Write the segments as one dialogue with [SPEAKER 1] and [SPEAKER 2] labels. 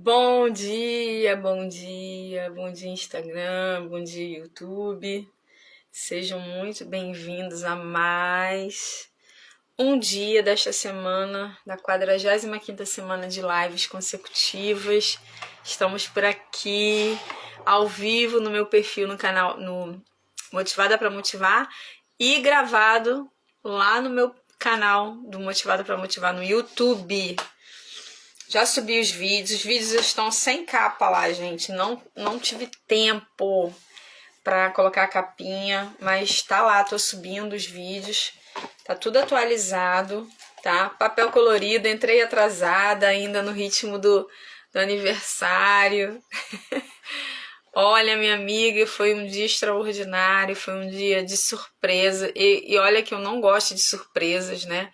[SPEAKER 1] Bom dia Instagram, bom dia YouTube. Sejam muito bem-vindos a mais um dia desta semana, da 45ª semana de lives consecutivas. Estamos por aqui, ao vivo no meu perfil no canal, no Motivada para Motivar, e gravado lá no meu canal do Motivada para Motivar no YouTube. Já subi os vídeos estão sem capa lá, gente. Não tive tempo pra colocar a capinha, mas tá lá, tô subindo os vídeos. Tá tudo atualizado, tá? Papel colorido, entrei atrasada ainda no ritmo do aniversário. Olha, minha amiga, foi um dia extraordinário, foi um dia de surpresa. E olha que eu não gosto de surpresas, né?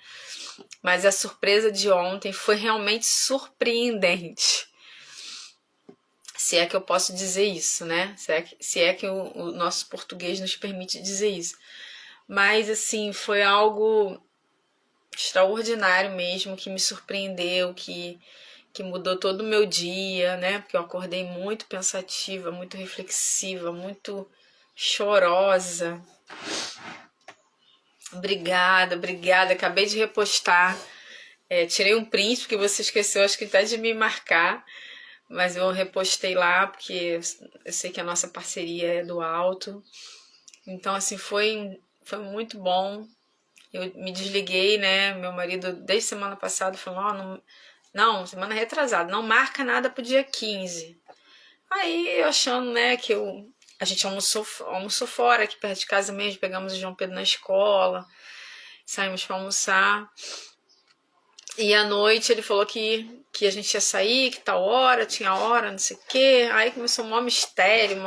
[SPEAKER 1] Mas a surpresa de ontem foi realmente surpreendente. Se é que eu posso dizer isso, né? Se é que o nosso português nos permite dizer isso. Mas, assim, foi algo extraordinário mesmo, que me surpreendeu, que mudou todo o meu dia, né? Porque eu acordei muito pensativa, muito reflexiva, muito chorosa. Obrigada. Acabei de repostar. Tirei um print porque você esqueceu, acho que até de me marcar, mas eu repostei lá porque eu sei que a nossa parceria é do alto. Então, assim, foi muito bom. Eu me desliguei, né? Meu marido, desde semana passada, falou: não, semana retrasada, não marca nada pro dia 15. Aí eu achando, né, que a gente almoçou fora, aqui perto de casa mesmo, pegamos o João Pedro na escola, saímos para almoçar. E à noite ele falou que a gente ia sair, que tal hora, tinha hora, não sei o quê. Aí começou um maior mistério,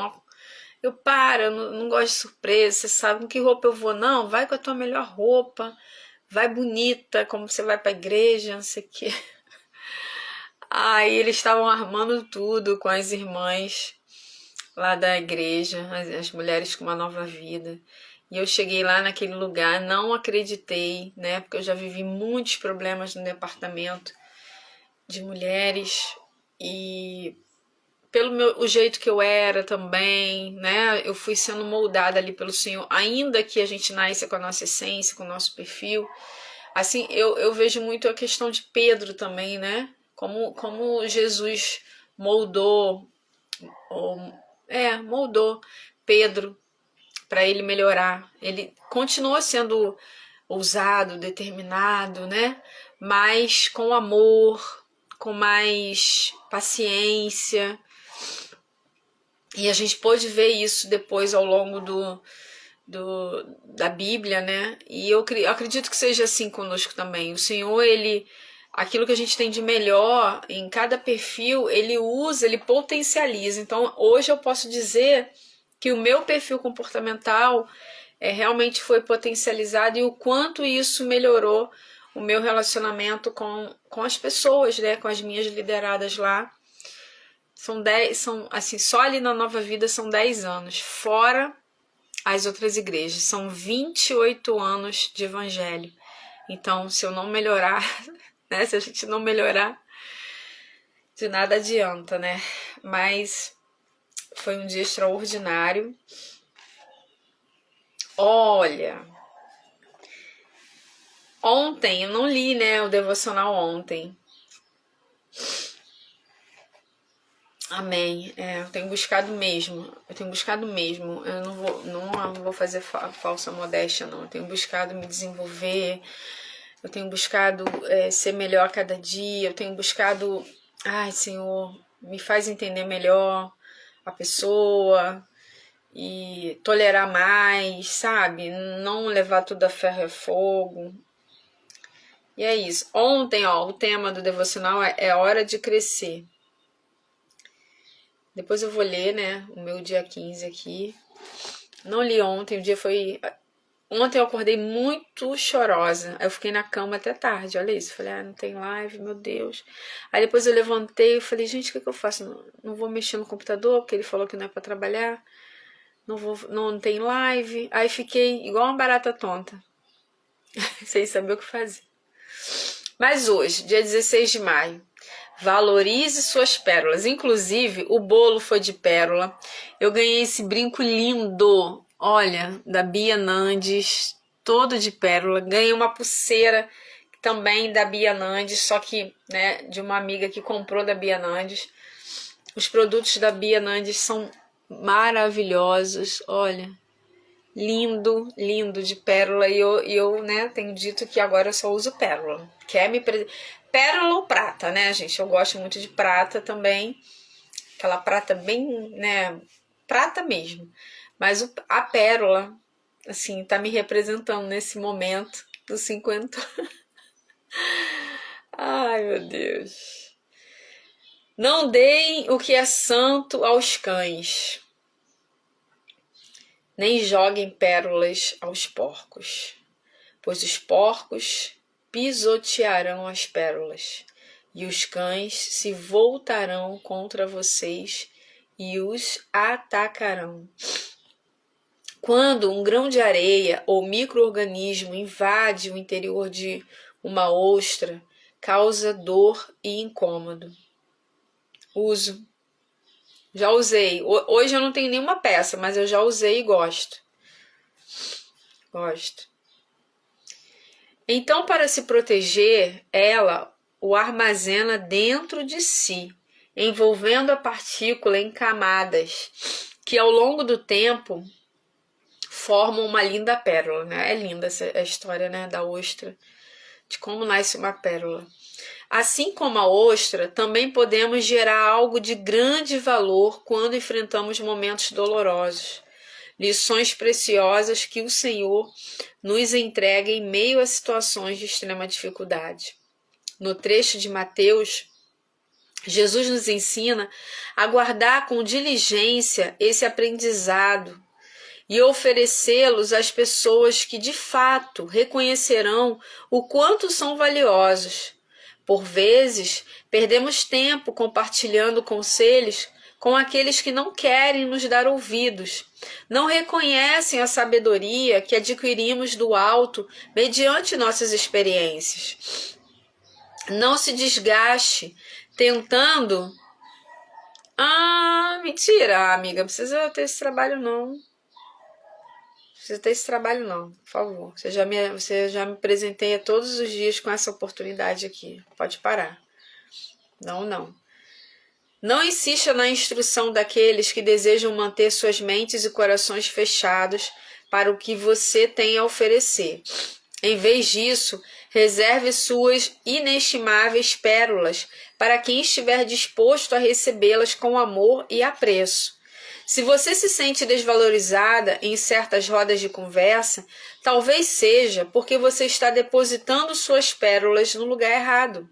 [SPEAKER 1] eu não gosto de surpresa, você sabe com que roupa eu vou? Não, vai com a tua melhor roupa, vai bonita, como você vai pra igreja, não sei o quê. Aí eles estavam armando tudo com as irmãs lá da igreja, as mulheres com uma nova vida. E eu cheguei lá naquele lugar, não acreditei, né? Porque eu já vivi muitos problemas no departamento de mulheres e o jeito que eu era também, né? Eu fui sendo moldada ali pelo Senhor, ainda que a gente nasça com a nossa essência, com o nosso perfil. Assim, eu vejo muito a questão de Pedro também, né? Como Jesus moldou, moldou Pedro para ele melhorar. Ele continuou sendo ousado, determinado, né? Mas com amor, com mais paciência. E a gente pôde ver isso depois ao longo da Bíblia, né? E eu acredito que seja assim conosco também. O Senhor, aquilo que a gente tem de melhor em cada perfil, ele usa, ele potencializa. Então, hoje eu posso dizer que o meu perfil comportamental realmente foi potencializado e o quanto isso melhorou o meu relacionamento com as pessoas, né? Com as minhas lideradas lá. Assim, só ali na Nova Vida são 10 anos, fora as outras igrejas. São 28 anos de evangelho. Então, se eu não melhorar, né? Se a gente não melhorar, de nada adianta, né? Mas foi um dia extraordinário. Olha, ontem, eu não li, né, o devocional ontem. Amém. Eu tenho buscado mesmo. Eu não vou fazer falsa modéstia, não. Eu tenho buscado me desenvolver. Eu tenho buscado ser melhor a cada dia. Eu tenho buscado, ai, Senhor, me faz entender melhor a pessoa e tolerar mais, sabe? Não levar tudo a ferro e fogo. E é isso. Ontem, o tema do devocional é hora de crescer. Depois eu vou ler, né, o meu dia 15 aqui. Não li ontem, Ontem eu acordei muito chorosa. Aí eu fiquei na cama até tarde, olha isso. Falei, não tem live, meu Deus. Aí depois eu levantei e falei, gente, o que eu faço? Não vou mexer no computador, porque ele falou que não é pra trabalhar. Não tem live. Aí fiquei igual uma barata tonta. Sem saber o que fazer. Mas hoje, dia 16 de maio, Valorize suas pérolas. Inclusive, o bolo foi de pérola. Eu ganhei esse brinco lindo, olha, da Bia Nandes, todo de pérola. Ganhei uma pulseira também da Bia Nandes, só que, né, de uma amiga que comprou da Bia Nandes. Os produtos da Bia Nandes são maravilhosos, olha. Lindo, lindo de pérola. E eu, né, tenho dito que agora eu só uso pérola. Pérola ou prata, né, gente? Eu gosto muito de prata também. Aquela prata bem, né, prata mesmo. Mas a pérola, assim, tá me representando nesse momento dos 50. Ai, meu Deus. Não deem o que é santo aos cães, nem joguem pérolas aos porcos, pois os porcos pisotearão as pérolas, e os cães se voltarão contra vocês e os atacarão. Quando um grão de areia ou micro-organismo invade o interior de uma ostra, causa dor e incômodo. Uso. Já usei. Hoje eu não tenho nenhuma peça, mas eu já usei e gosto. Gosto. Então, para se proteger, ela o armazena dentro de si, envolvendo a partícula em camadas, que ao longo do tempo formam uma linda pérola, né? É linda essa história, né, da ostra, de como nasce uma pérola. Assim como a ostra, também podemos gerar algo de grande valor quando enfrentamos momentos dolorosos. Lições preciosas que o Senhor nos entrega em meio a situações de extrema dificuldade. No trecho de Mateus, Jesus nos ensina a guardar com diligência esse aprendizado e oferecê-los às pessoas que de fato reconhecerão o quanto são valiosos. Por vezes, perdemos tempo compartilhando conselhos com aqueles que não querem nos dar ouvidos, não reconhecem a sabedoria que adquirimos do alto mediante nossas experiências. Não se desgaste tentando... Ah, mentira, amiga, não precisa ter esse trabalho não. Precisa ter esse trabalho não, por favor. Você já me presenteia todos os dias com essa oportunidade aqui. Pode parar. Não. Não insista na instrução daqueles que desejam manter suas mentes e corações fechados para o que você tem a oferecer. Em vez disso, reserve suas inestimáveis pérolas para quem estiver disposto a recebê-las com amor e apreço. Se você se sente desvalorizada em certas rodas de conversa, talvez seja porque você está depositando suas pérolas no lugar errado.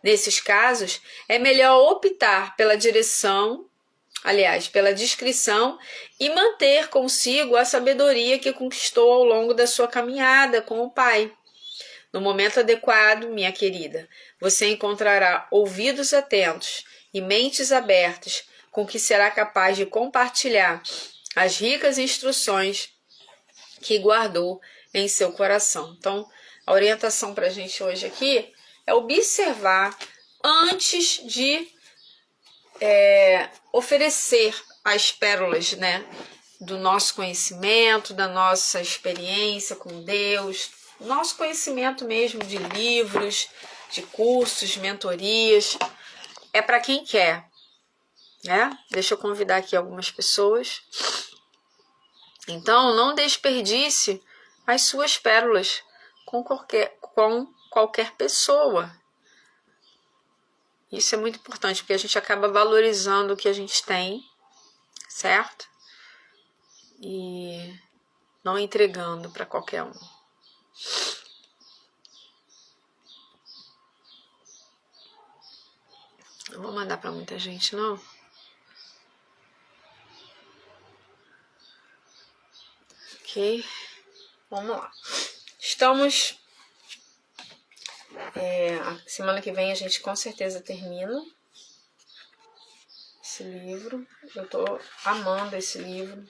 [SPEAKER 1] Nesses casos, é melhor optar pela pela discrição e manter consigo a sabedoria que conquistou ao longo da sua caminhada com o Pai. No momento adequado, minha querida, você encontrará ouvidos atentos e mentes abertas com que será capaz de compartilhar as ricas instruções que guardou em seu coração. Então, a orientação para a gente hoje aqui é observar antes de oferecer as pérolas, né, do nosso conhecimento, da nossa experiência com Deus, nosso conhecimento mesmo de livros, de cursos, mentorias. É para quem quer. Né? Deixa eu convidar aqui algumas pessoas. Então, não desperdice as suas pérolas com qualquer pessoa. Isso é muito importante, porque a gente acaba valorizando o que a gente tem, certo? E não entregando para qualquer um. Não vou mandar para muita gente, não. Ok, vamos lá. Estamos... a semana que vem a gente com certeza termina esse livro. Eu tô amando esse livro.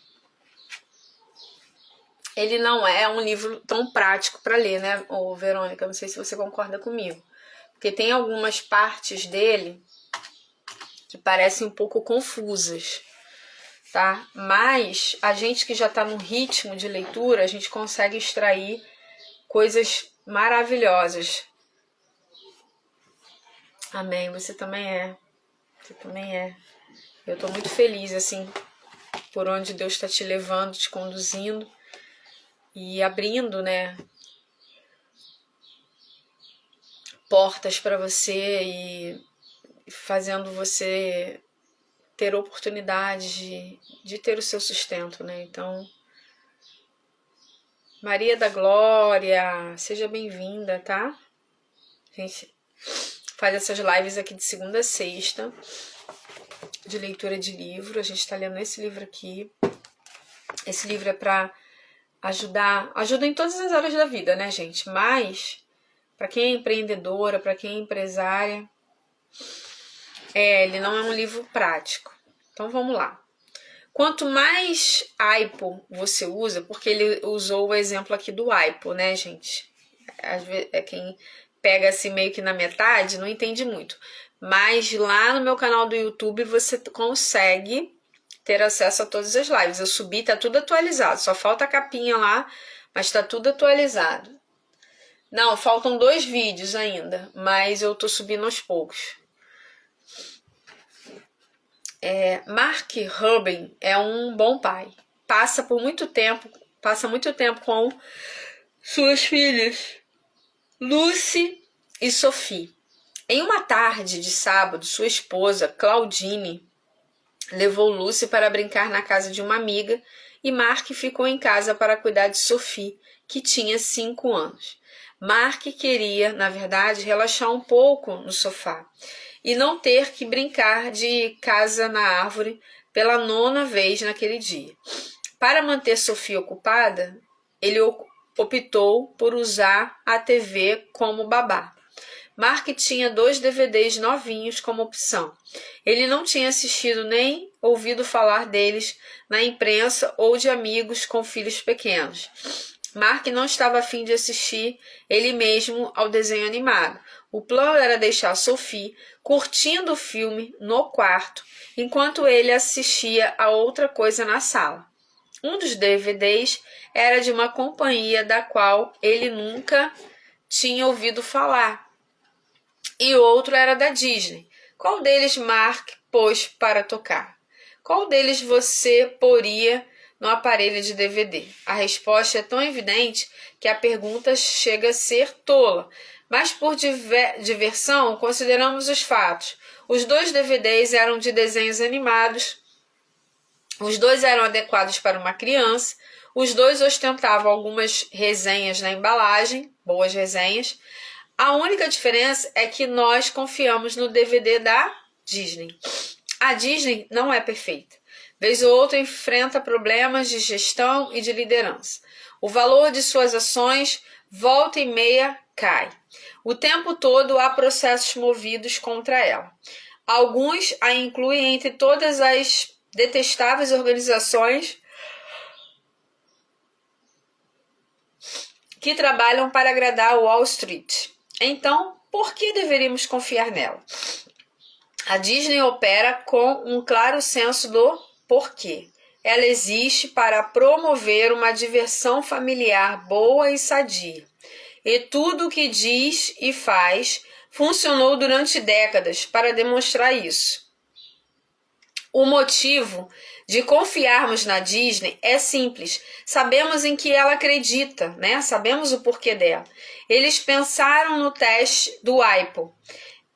[SPEAKER 1] Ele não é um livro tão prático para ler, né, Verônica? Não sei se você concorda comigo. porque tem algumas partes dele que parecem um pouco confusas, tá? Mas a gente que já está no ritmo de leitura, a gente consegue extrair coisas maravilhosas. Amém, você também é. Você também é. Eu estou muito feliz, assim, por onde Deus está te levando, te conduzindo e abrindo, né, portas para você e fazendo você ter oportunidade de ter o seu sustento, né? Então, Maria da Glória, seja bem-vinda, tá? A gente faz essas lives aqui de segunda a sexta, de leitura de livro. A gente está lendo esse livro aqui. Esse livro é para ajuda em todas as áreas da vida, né, gente? Mas, para quem é empreendedora, para quem é empresária, ele não é um livro prático. Então, vamos lá. Quanto mais aipo você usa, porque ele usou o exemplo aqui do aipo, né, gente? Às vezes, quem pega assim meio que na metade não entende muito. Mas lá no meu canal do YouTube você consegue ter acesso a todas as lives. Eu subi, tá tudo atualizado. Só falta a capinha lá, mas tá tudo atualizado. Não, faltam 2 vídeos ainda, mas eu tô subindo aos poucos. Mark Rubin é um bom pai. Passa muito tempo com suas filhas, Lucy e Sophie. Em uma tarde de sábado, sua esposa, Claudine, levou Lucy para brincar na casa de uma amiga e Mark ficou em casa para cuidar de Sophie, que tinha 5 anos. Mark queria, na verdade, relaxar um pouco no sofá e não ter que brincar de casa na árvore pela 9ª vez naquele dia. Para manter Sophie ocupada, ele optou por usar a TV como babá. Mark tinha 2 DVDs novinhos como opção. Ele não tinha assistido nem ouvido falar deles na imprensa ou de amigos com filhos pequenos. Mark não estava a fim de assistir ele mesmo ao desenho animado. O plano era deixar Sophie curtindo o filme no quarto, enquanto ele assistia a outra coisa na sala. Um dos DVDs era de uma companhia da qual ele nunca tinha ouvido falar, e outro era da Disney. Qual deles Mark pôs para tocar? Qual deles você poria no aparelho de DVD? A resposta é tão evidente que a pergunta chega a ser tola, mas por diversão consideramos os fatos. Os 2 DVDs eram de desenhos animados, os 2 eram adequados para uma criança, os 2 ostentavam algumas resenhas na embalagem, boas resenhas. A única diferença é que nós confiamos no DVD da Disney. A Disney não é perfeita. Vez ou outra enfrenta problemas de gestão e de liderança. O valor de suas ações volta e meia cai. O tempo todo há processos movidos contra ela. Alguns a incluem entre todas as detestáveis organizações que trabalham para agradar Wall Street. Então, por que deveríamos confiar nela? A Disney opera com um claro senso do porquê. Ela existe para promover uma diversão familiar boa e sadia. E tudo o que diz e faz funcionou durante décadas para demonstrar isso. O motivo de confiarmos na Disney é simples. Sabemos em que ela acredita, né? Sabemos o porquê dela. Eles pensaram no teste do aipo.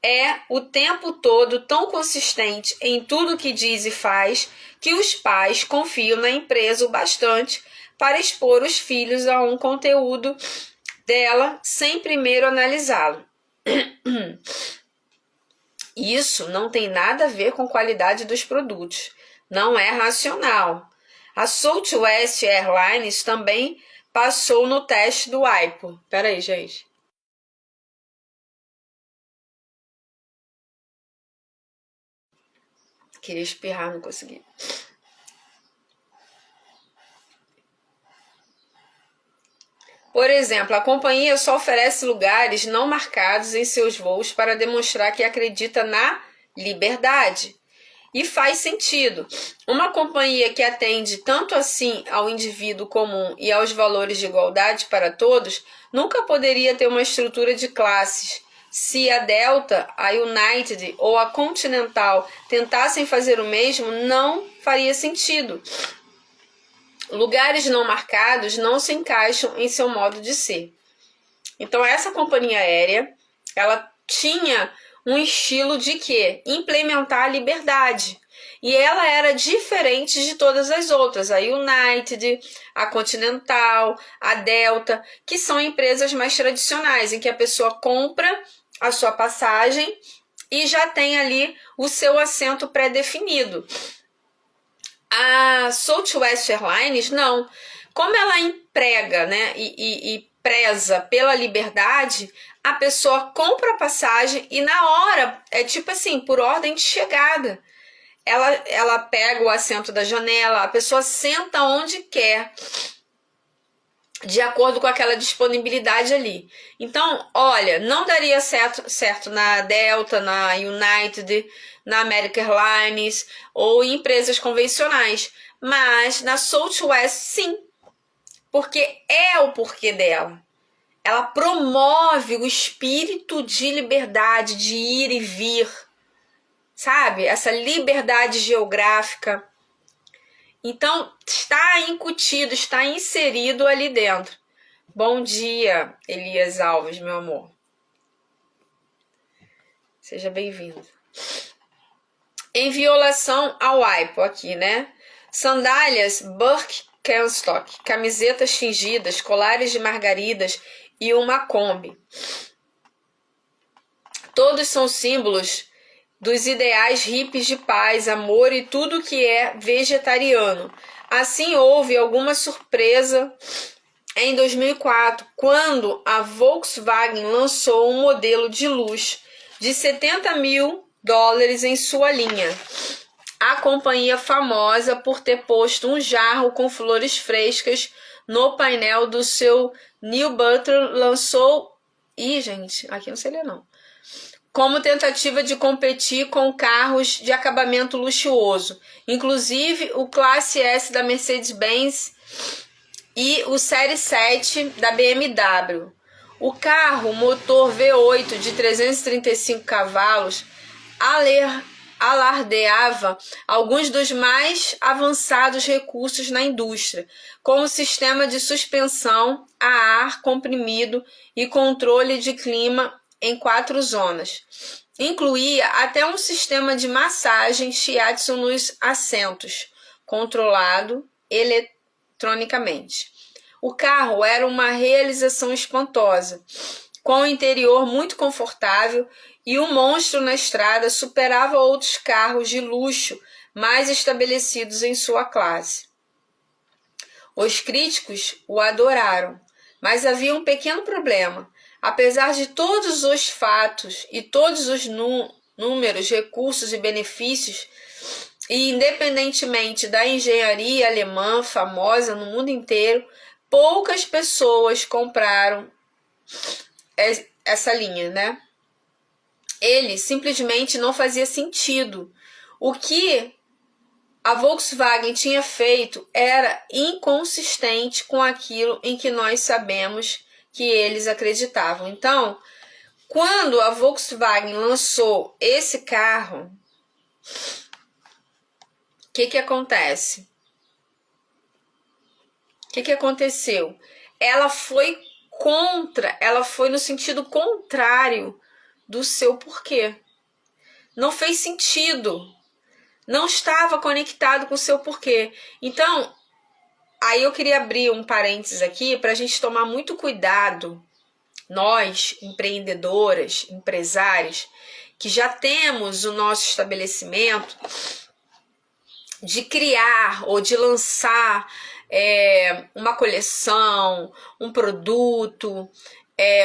[SPEAKER 1] É o tempo todo tão consistente em tudo que diz e faz que os pais confiam na empresa o bastante para expor os filhos a um conteúdo dela sem primeiro analisá-lo. Isso não tem nada a ver com qualidade dos produtos. Não é racional. A Southwest Airlines também passou no teste do aipo. Peraí, gente. Queria espirrar, não consegui. Por exemplo, a companhia só oferece lugares não marcados em seus voos para demonstrar que acredita na liberdade. E faz sentido. Uma companhia que atende tanto assim ao indivíduo comum e aos valores de igualdade para todos, nunca poderia ter uma estrutura de classes. Se a Delta, a United ou a Continental tentassem fazer o mesmo, não faria sentido. Lugares não marcados não se encaixam em seu modo de ser. Então essa companhia aérea, ela tinha um estilo de quê? Implementar a liberdade. E ela era diferente de todas as outras, a United, a Continental, a Delta, que são empresas mais tradicionais, em que a pessoa compra a sua passagem e já tem ali o seu assento pré-definido. A Southwest Airlines, não. Como ela emprega, né, e preza pela liberdade, a pessoa compra a passagem e na hora, é tipo assim, por ordem de chegada. Ela pega o assento da janela, a pessoa senta onde quer, de acordo com aquela disponibilidade ali. Então, olha, não daria certo na Delta, na United, na American Airlines ou em empresas convencionais, mas na Southwest sim, porque é o porquê dela. Ela promove o espírito de liberdade, de ir e vir, sabe? Essa liberdade geográfica. Então, está incutido, está inserido ali dentro. Bom dia, Elias Alves, meu amor. Seja bem-vindo. Em violação ao AIPO aqui, né? Sandálias Birkenstock, camisetas tingidas, colares de margaridas e uma Kombi. Todos são símbolos dos ideais hippies de paz, amor e tudo que é vegetariano. Assim, houve alguma surpresa em 2004, quando a Volkswagen lançou um modelo de luxo de $70 mil em sua linha. A companhia, famosa por ter posto um jarro com flores frescas no painel do seu New Butler, lançou... gente, aqui não sei ler não. Como tentativa de competir com carros de acabamento luxuoso, inclusive o Classe S da Mercedes-Benz e o Série 7 da BMW. O carro motor V8 de 335 cavalos alardeava alguns dos mais avançados recursos na indústria, como sistema de suspensão a ar comprimido e controle de clima em 4 zonas. Incluía até um sistema de massagem shiatsu nos assentos, controlado eletronicamente. O carro era uma realização espantosa, com o interior muito confortável e o monstro na estrada superava outros carros de luxo mais estabelecidos em sua classe. Os críticos o adoraram, mas havia um pequeno problema. Apesar de todos os fatos e todos os números, recursos e benefícios, e independentemente da engenharia alemã famosa no mundo inteiro, poucas pessoas compraram essa linha, né? Ele simplesmente não fazia sentido. O que a Volkswagen tinha feito era inconsistente com aquilo em que nós sabemos que eles acreditavam. Então, quando a Volkswagen lançou esse carro, o que acontece? O que aconteceu? Ela foi no sentido contrário do seu porquê. Não fez sentido. Não estava conectado com o seu porquê. Então, aí eu queria abrir um parênteses aqui para a gente tomar muito cuidado, nós, empreendedoras, empresários, que já temos o nosso estabelecimento, de criar ou de lançar uma coleção, um produto,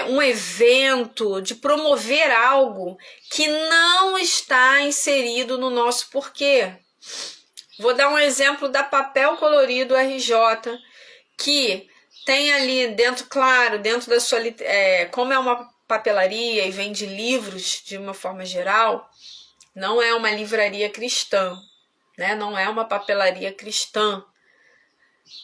[SPEAKER 1] um evento, de promover algo que não está inserido no nosso porquê. Vou dar um exemplo da Papel Colorido RJ, que tem ali dentro, claro, dentro da sua... como é uma papelaria e vende livros de uma forma geral, não é uma livraria cristã, né? Não é uma papelaria cristã,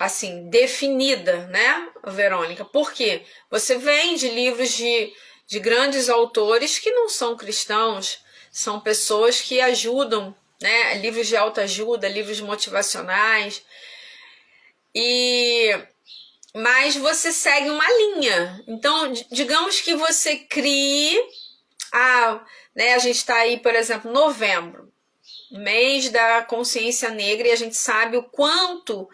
[SPEAKER 1] assim, definida, né, Verônica? Por quê? Você vende livros de grandes autores que não são cristãos, são pessoas que ajudam, né? Livros de autoajuda, livros motivacionais, mas você segue uma linha. Então, digamos que você crie... né, a gente está aí, por exemplo, novembro, mês da consciência negra, e a gente sabe o quanto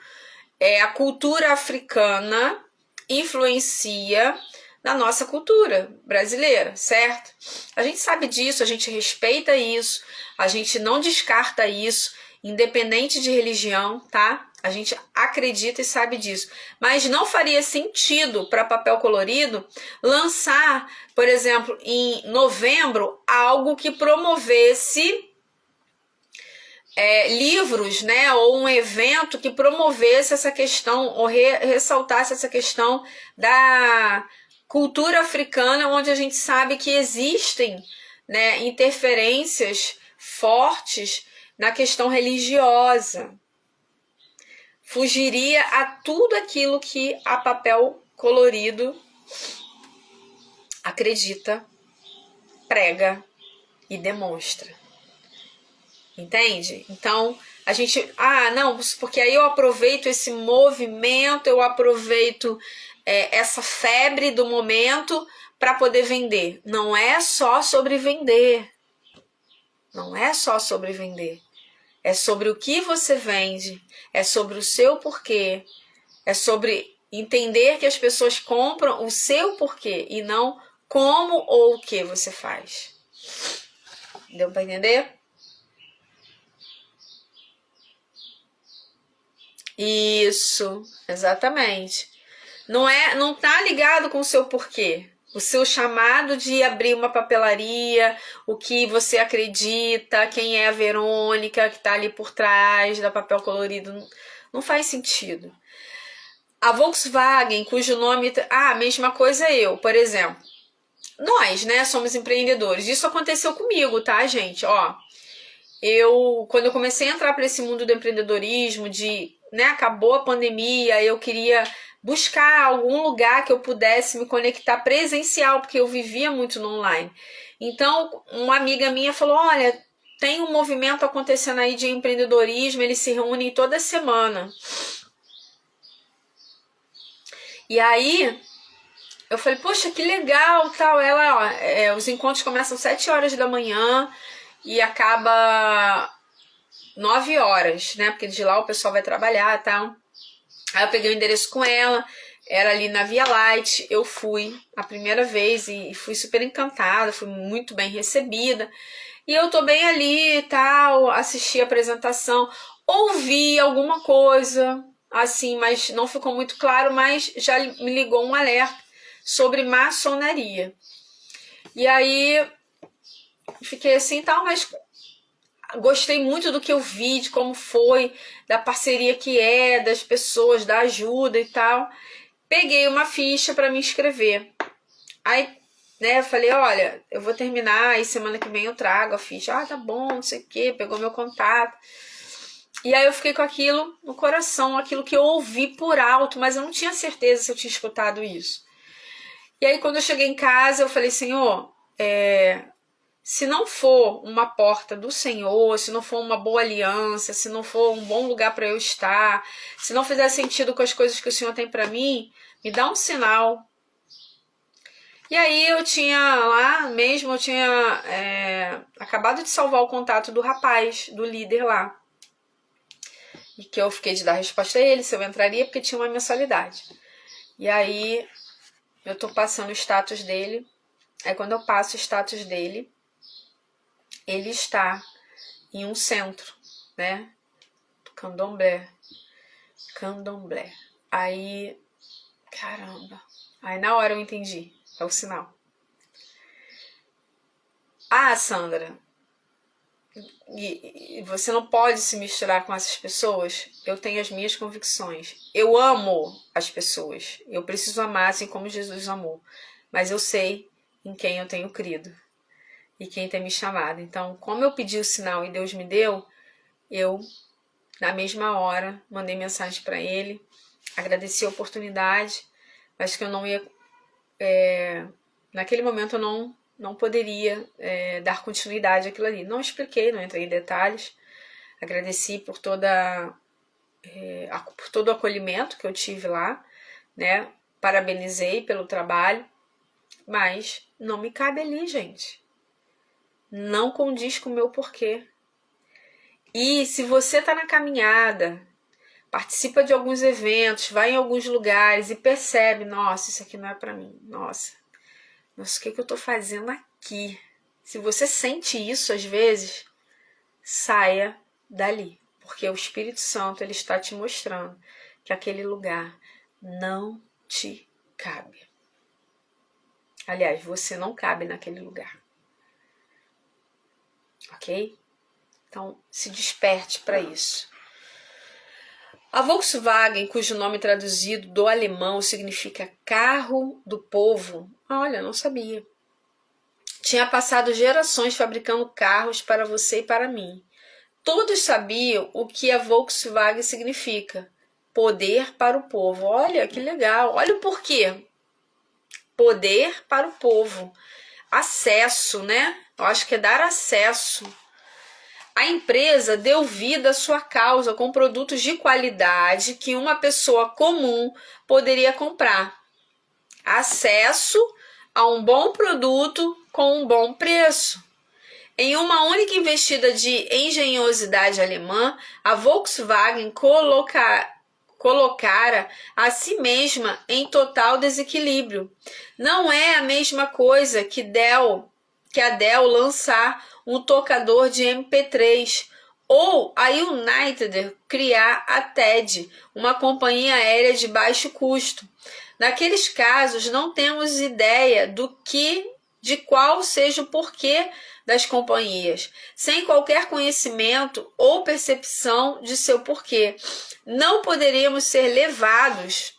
[SPEAKER 1] a cultura africana influencia na nossa cultura brasileira, certo? A gente sabe disso, a gente respeita isso, a gente não descarta isso, independente de religião, tá? A gente acredita e sabe disso. Mas não faria sentido para papel colorido lançar, por exemplo, em novembro, algo que promovesse livros, né, ou um evento que promovesse essa questão, ou ressaltasse essa questão da cultura africana, onde a gente sabe que existem, né, interferências fortes na questão religiosa. Fugiria a tudo aquilo que a papel colorido acredita, prega e demonstra. Entende? Então, a gente... não, porque aí eu aproveito esse movimento, eu aproveito essa febre do momento para poder vender. Não é só sobre vender. Não é só sobre vender. É sobre o que você vende, é sobre o seu porquê, é sobre entender que as pessoas compram o seu porquê e não como ou o que você faz. Deu para entender? Isso, exatamente. Não tá ligado com o seu porquê. O seu chamado de abrir uma papelaria, o que você acredita, quem é a Verônica que está ali por trás da papel colorido, não faz sentido. A Volkswagen, cujo nome... a mesma coisa eu, por exemplo. Nós, né, somos empreendedores. Isso aconteceu comigo, tá, gente? Quando eu comecei a entrar para esse mundo do empreendedorismo, né, acabou a pandemia, eu queria buscar algum lugar que eu pudesse me conectar presencial, porque eu vivia muito no online. Então, uma amiga minha falou, olha, tem um movimento acontecendo aí de empreendedorismo, eles se reúnem toda semana. E aí, eu falei, poxa, que legal, tal. Ela, os encontros começam às 7 horas da manhã e acaba 9 horas, né? Porque de lá o pessoal vai trabalhar e tal. Aí eu peguei o endereço com ela, era ali na Via Light, eu fui a primeira vez e fui super encantada, fui muito bem recebida. E eu tô bem ali e tal, assisti a apresentação, ouvi alguma coisa, assim, mas não ficou muito claro, mas já me ligou um alerta sobre maçonaria. E aí fiquei assim, tal, mas gostei muito do que eu vi, de como foi, da parceria que das pessoas, da ajuda e tal. Peguei uma ficha para me inscrever. Aí, né, eu falei, olha, eu vou terminar, aí semana que vem eu trago a ficha. Tá bom, não sei o quê, pegou meu contato. E aí eu fiquei com aquilo no coração, aquilo que eu ouvi por alto, mas eu não tinha certeza se eu tinha escutado isso. E aí quando eu cheguei em casa, eu falei, Senhor, se não for uma porta do Senhor, se não for uma boa aliança, se não for um bom lugar para eu estar, se não fizer sentido com as coisas que o Senhor tem para mim, me dá um sinal. E aí eu tinha acabado de salvar o contato do rapaz, do líder lá. E que eu fiquei de dar resposta a ele, se eu entraria, porque tinha uma mensalidade. E aí eu tô passando o status dele. Aí quando eu passo o status dele, ele está em um centro, né? Candomblé. Aí, caramba. Aí na hora eu entendi. É o sinal. Sandra, e você não pode se misturar com essas pessoas. Eu tenho as minhas convicções. Eu amo as pessoas. Eu preciso amar assim como Jesus amou. Mas eu sei em quem eu tenho crido e quem tem me chamado. Então, como eu pedi o sinal e Deus me deu, eu, na mesma hora, mandei mensagem para ele, agradeci a oportunidade, mas que eu não ia... naquele momento eu não poderia dar continuidade àquilo ali. Não expliquei, não entrei em detalhes. Agradeci por todo o acolhimento que eu tive lá, né? Parabenizei pelo trabalho, mas não me cabe ali, gente. Não condiz com o meu porquê. E se você está na caminhada, participa de alguns eventos, vai em alguns lugares e percebe, nossa, isso aqui não é para mim, nossa, o que eu estou fazendo aqui? Se você sente isso às vezes, saia dali, porque o Espírito Santo ele está te mostrando que aquele lugar não te cabe. Aliás, você não cabe naquele lugar. Ok? Então, se desperte para isso. A Volkswagen, cujo nome traduzido do alemão significa carro do povo, olha, não sabia. Tinha passado gerações fabricando carros para você e para mim. Todos sabiam o que a Volkswagen significa. Poder para o povo. Olha, que legal. Olha o porquê. Poder para o povo. Acesso, né? Eu acho que é dar acesso. A empresa deu vida à sua causa com produtos de qualidade que uma pessoa comum poderia comprar. Acesso a um bom produto com um bom preço. Em uma única investida de engenhosidade alemã, a Volkswagen colocara a si mesma em total desequilíbrio. Não é a mesma coisa que a Dell lançar um tocador de MP3 ou a United criar a TED, uma companhia aérea de baixo custo. Naqueles casos, não temos ideia de qual seja o porquê das companhias, sem qualquer conhecimento ou percepção de seu porquê. Não poderíamos ser levados...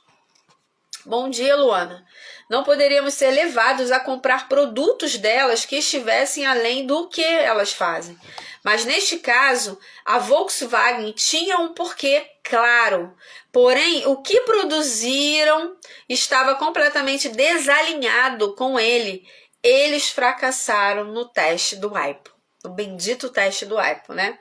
[SPEAKER 1] Bom dia, Luana. Não poderíamos ser levados a comprar produtos delas que estivessem além do que elas fazem. Mas neste caso, a Volkswagen tinha um porquê claro. Porém, o que produziram estava completamente desalinhado com ele. Eles fracassaram no teste do Weipo, no bendito teste do Weipo, né?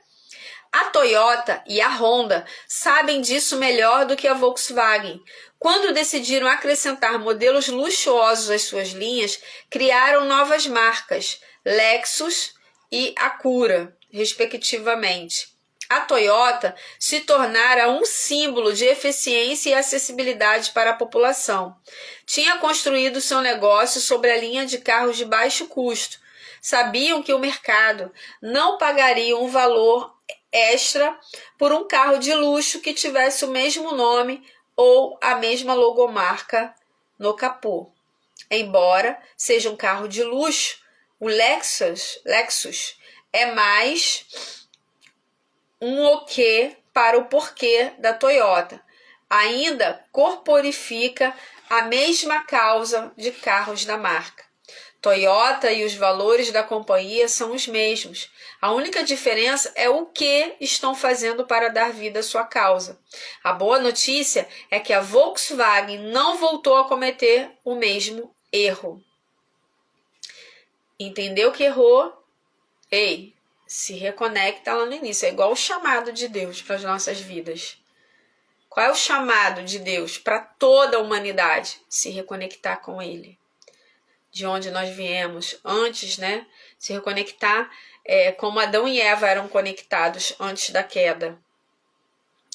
[SPEAKER 1] A Toyota e a Honda sabem disso melhor do que a Volkswagen. Quando decidiram acrescentar modelos luxuosos às suas linhas, criaram novas marcas, Lexus e Acura, respectivamente. A Toyota se tornara um símbolo de eficiência e acessibilidade para a população. Tinha construído seu negócio sobre a linha de carros de baixo custo. Sabiam que o mercado não pagaria um valor extra por um carro de luxo que tivesse o mesmo nome ou a mesma logomarca no capô. Embora seja um carro de luxo, o Lexus é mais um ok para o porquê da Toyota. Ainda corporifica a mesma causa de carros da marca. Toyota e os valores da companhia são os mesmos. A única diferença é o que estão fazendo para dar vida à sua causa. A boa notícia é que a Volkswagen não voltou a cometer o mesmo erro. Entendeu que errou? Ei, se reconecta lá no início. É igual o chamado de Deus para as nossas vidas. Qual é o chamado de Deus para toda a humanidade? Se reconectar com Ele. De onde nós viemos antes, né? Se reconectar como Adão e Eva eram conectados antes da queda.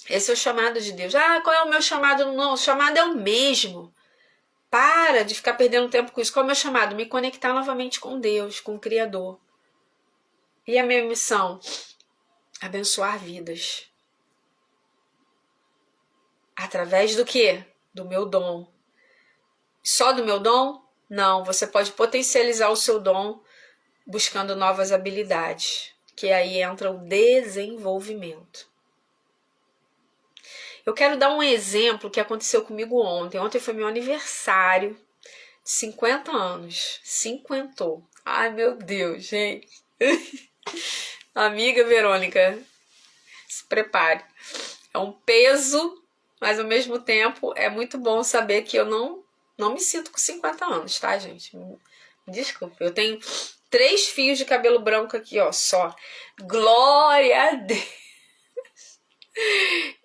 [SPEAKER 1] Esse é o chamado de Deus. Qual é o meu chamado? Não, o chamado é o mesmo. Para de ficar perdendo tempo com isso. Qual é o meu chamado? Me conectar novamente com Deus, com o Criador. E a minha missão? Abençoar vidas. Através do quê? Do meu dom. Só do meu dom? Não, você pode potencializar o seu dom buscando novas habilidades. que aí entra o desenvolvimento. Eu quero dar um exemplo que aconteceu comigo ontem. Ontem foi meu aniversário de 50 anos. Cinquentou. Ai, meu Deus, gente. Amiga Verônica, se prepare. É um peso, mas ao mesmo tempo é muito bom saber que eu não me sinto com 50 anos, tá, gente? Desculpa, eu tenho 3 fios de cabelo branco aqui, ó, só. Glória a Deus!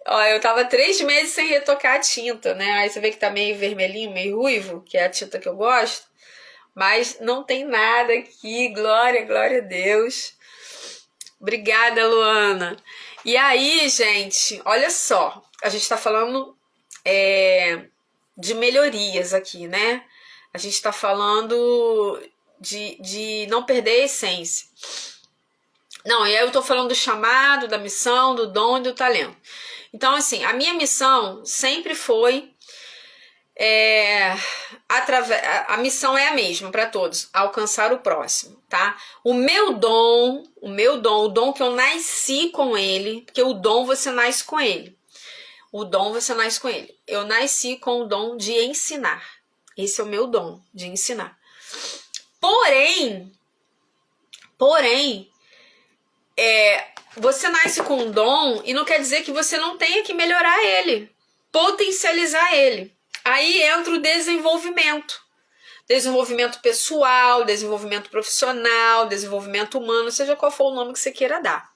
[SPEAKER 1] Ó, eu tava 3 meses sem retocar a tinta, né? Aí você vê que tá meio vermelhinho, meio ruivo, que é a tinta que eu gosto. Mas não tem nada aqui, glória a Deus. Obrigada, Luana. E aí, gente, olha só, a gente tá falando de melhorias aqui, né? A gente tá falando de não perder a essência. Não, e aí eu tô falando do chamado, da missão, do dom e do talento. Então, assim, a minha missão sempre foi a missão é a mesma para todos, alcançar o próximo, tá? O dom que eu nasci com ele, porque o dom você nasce com ele. O dom você nasce com ele. Eu nasci com o dom de ensinar. Esse é o meu dom, de ensinar. Porém, você nasce com um dom e não quer dizer que você não tenha que melhorar ele, potencializar ele. Aí entra o desenvolvimento. Desenvolvimento pessoal, desenvolvimento profissional, desenvolvimento humano, seja qual for o nome que você queira dar.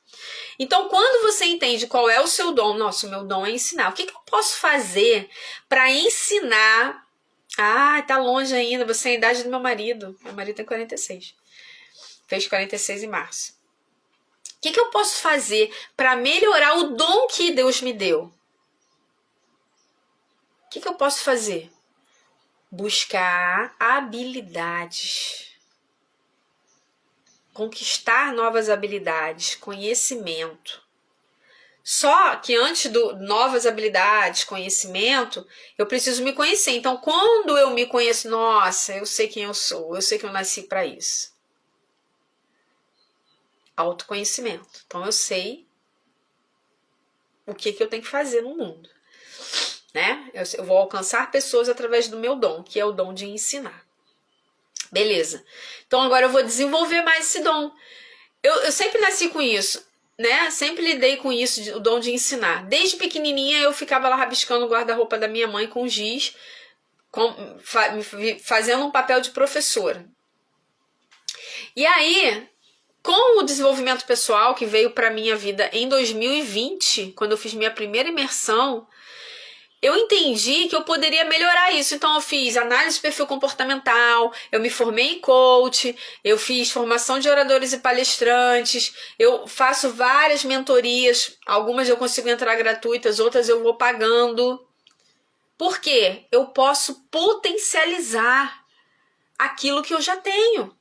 [SPEAKER 1] Então, quando você entende qual é o seu dom, nossa, o meu dom é ensinar. O que eu posso fazer para ensinar? Ah, tá longe ainda, você é a idade do meu marido. Meu marido tem 46. Fez 46 em março. O que eu posso fazer para melhorar o dom que Deus me deu? O que eu posso fazer? Buscar habilidades. Conquistar novas habilidades, conhecimento. Só que antes do novas habilidades, conhecimento, eu preciso me conhecer. Então, quando eu me conheço, nossa, eu sei quem eu sou, eu sei que eu nasci para isso. Autoconhecimento. Então, eu sei o que eu tenho que fazer no mundo. Né? Eu vou alcançar pessoas através do meu dom, que é o dom de ensinar. Beleza. Então, agora eu vou desenvolver mais esse dom. Eu sempre nasci com isso, né? Sempre lidei com isso, o dom de ensinar. Desde pequenininha eu ficava lá rabiscando o guarda-roupa da minha mãe com giz, fazendo um papel de professora. E aí, com o desenvolvimento pessoal que veio para minha vida em 2020, quando eu fiz minha primeira imersão, eu entendi que eu poderia melhorar isso. Então, eu fiz análise de perfil comportamental, eu me formei em coach, eu fiz formação de oradores e palestrantes, eu faço várias mentorias, algumas eu consigo entrar gratuitas, outras eu vou pagando. Por quê? Eu posso potencializar aquilo que eu já tenho.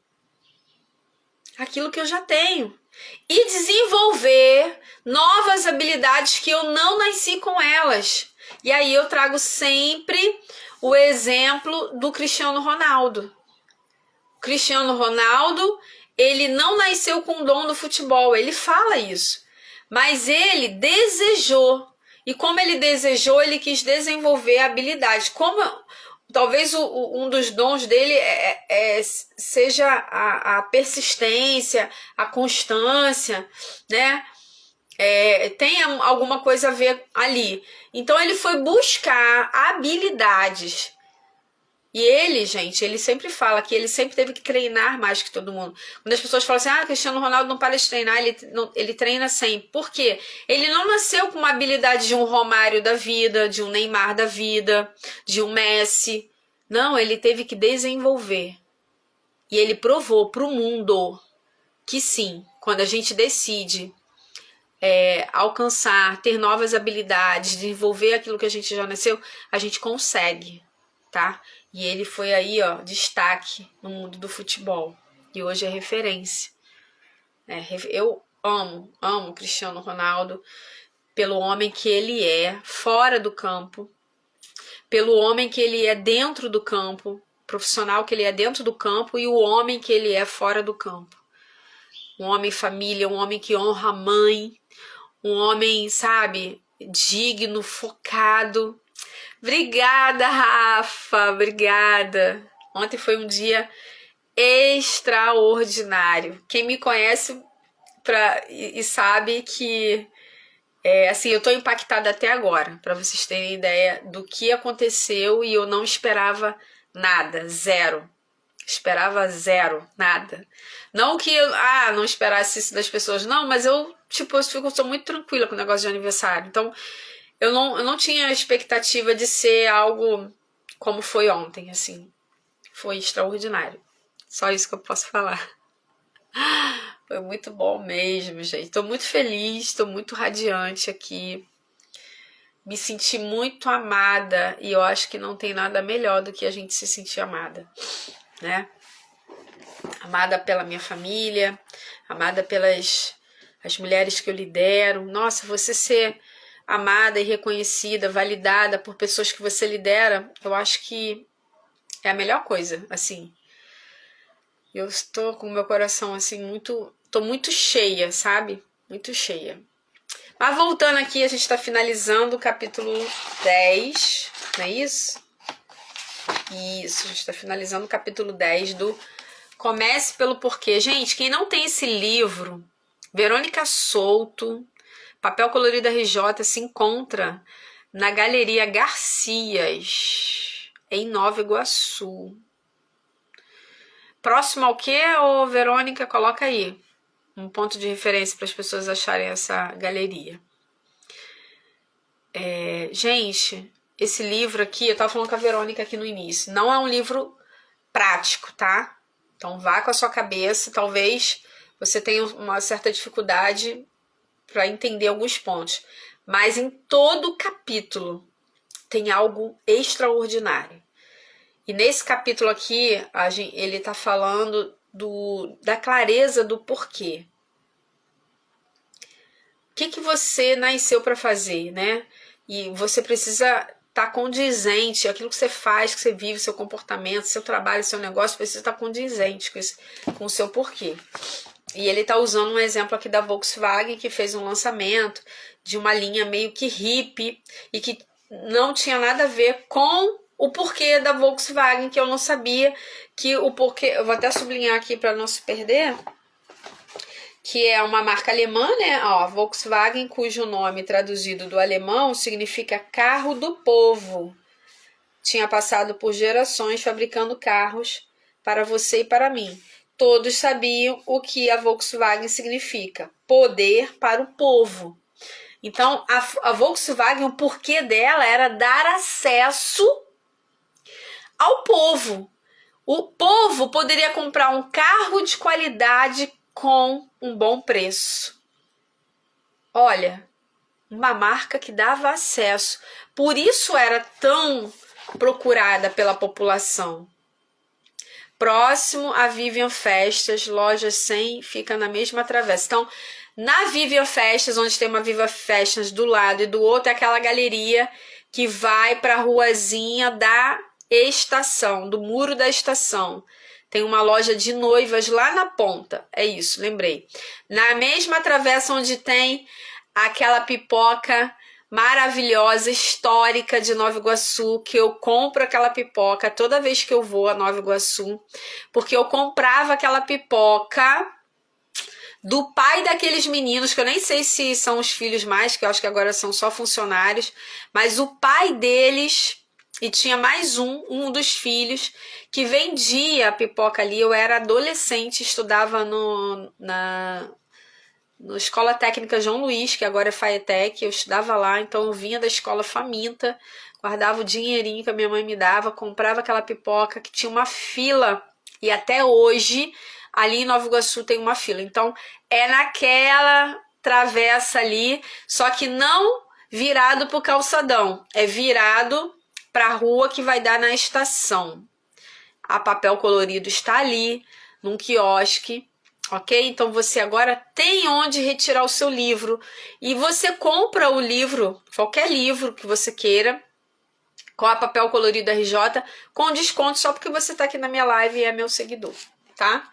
[SPEAKER 1] Aquilo que eu já tenho. E desenvolver novas habilidades que eu não nasci com elas. E aí eu trago sempre o exemplo do Cristiano Ronaldo. O Cristiano Ronaldo, ele não nasceu com o dom do futebol, ele fala isso. Mas ele desejou. E como ele desejou, ele quis desenvolver habilidades. Como talvez um dos dons dele seja a persistência, a constância, né? Tem alguma coisa a ver ali. Então ele foi buscar habilidades. E ele, gente, ele sempre fala que ele sempre teve que treinar mais que todo mundo. Quando as pessoas falam assim, Cristiano Ronaldo não para de treinar, ele treina sempre. Por quê? Ele não nasceu com uma habilidade de um Romário da vida, de um Neymar da vida, de um Messi. Não, ele teve que desenvolver. E ele provou para o mundo que sim, quando a gente decide alcançar, ter novas habilidades, desenvolver aquilo que a gente já nasceu, a gente consegue, tá? E ele foi aí, ó, destaque no mundo do futebol. E hoje é referência. Eu amo Cristiano Ronaldo pelo homem que ele é fora do campo, pelo homem que ele é dentro do campo, profissional que ele é dentro do campo e o homem que ele é fora do campo. um homem família, um homem que honra a mãe, um homem, sabe, digno, focado. Obrigada, Rafa, obrigada. Ontem foi um dia extraordinário. Quem me conhece e sabe que assim, eu tô impactada até agora, para vocês terem ideia do que aconteceu, e eu não esperava nada, zero. Esperava zero, nada. Não que eu não esperasse isso das pessoas, não, mas eu sou muito tranquila com o negócio de aniversário. Então, eu não tinha expectativa de ser algo como foi ontem, assim. Foi extraordinário. Só isso que eu posso falar. Foi muito bom mesmo, gente. Tô muito feliz, tô muito radiante aqui. Me senti muito amada, e eu acho que não tem nada melhor do que a gente se sentir amada, né? Amada pela minha família, amada pelas as mulheres que eu lidero. Nossa, você ser amada e reconhecida, validada por pessoas que você lidera, eu acho que é a melhor coisa, assim. Eu estou com o meu coração, assim, tô muito cheia, sabe? Muito cheia. Mas voltando aqui, a gente está finalizando o capítulo 10, não é isso? Isso, a gente está finalizando o capítulo 10 do Comece pelo Porquê. Gente, quem não tem esse livro, Verônica Souto, Papel Colorido RJ, se encontra na Galeria Garcias, em Nova Iguaçu. Próximo ao quê, ô Verônica? Coloca aí um ponto de referência para as pessoas acharem essa galeria. Gente, esse livro aqui, eu tava falando com a Verônica aqui no início, não é um livro prático, tá? Então vá com a sua cabeça, talvez você tenha uma certa dificuldade para entender alguns pontos, mas em todo capítulo tem algo extraordinário. E nesse capítulo aqui, ele tá falando da clareza do porquê. O que você nasceu para fazer, né? E você precisa estar condizente, aquilo que você faz, que você vive, seu comportamento, seu trabalho, seu negócio, precisa estar condizente com o seu porquê. E ele está usando um exemplo aqui da Volkswagen, que fez um lançamento de uma linha meio que hippie e que não tinha nada a ver com o porquê da Volkswagen, que eu não sabia que o porquê. Eu vou até sublinhar aqui para não se perder, que é uma marca alemã, né? Ó, Volkswagen, cujo nome traduzido do alemão significa carro do povo. Tinha passado por gerações fabricando carros para você e para mim. Todos sabiam o que a Volkswagen significa: poder para o povo. Então, a Volkswagen, o porquê dela era dar acesso ao povo. O povo poderia comprar um carro de qualidade com um bom preço. Olha, uma marca que dava acesso. Por isso era tão procurada pela população. Próximo a Vivian Festas, loja 100, fica na mesma travessa. Então, na Vivian Festas, onde tem uma Viva Festas do lado e do outro, é aquela galeria que vai para a ruazinha da estação, do muro da estação. Tem uma loja de noivas lá na ponta. É isso, lembrei. Na mesma travessa onde tem aquela pipoca maravilhosa, histórica de Nova Iguaçu, que eu compro aquela pipoca toda vez que eu vou a Nova Iguaçu, porque eu comprava aquela pipoca do pai daqueles meninos, que eu nem sei se são os filhos mais, que eu acho que agora são só funcionários, mas o pai deles, e tinha mais um dos filhos, que vendia a pipoca ali. Eu era adolescente, estudava na Escola Técnica João Luiz, que agora é Faetec, eu estudava lá, então eu vinha da escola faminta, guardava o dinheirinho que a minha mãe me dava, comprava aquela pipoca que tinha uma fila, e até hoje ali em Nova Iguaçu tem uma fila. Então é naquela travessa ali, só que não virado pro calçadão, é virado para a rua que vai dar na estação. A Papel Colorido está ali, num quiosque, ok? Então você agora tem onde retirar o seu livro e você compra o livro, qualquer livro que você queira, com a Papel Colorido RJ, com desconto só porque você está aqui na minha live e é meu seguidor, tá?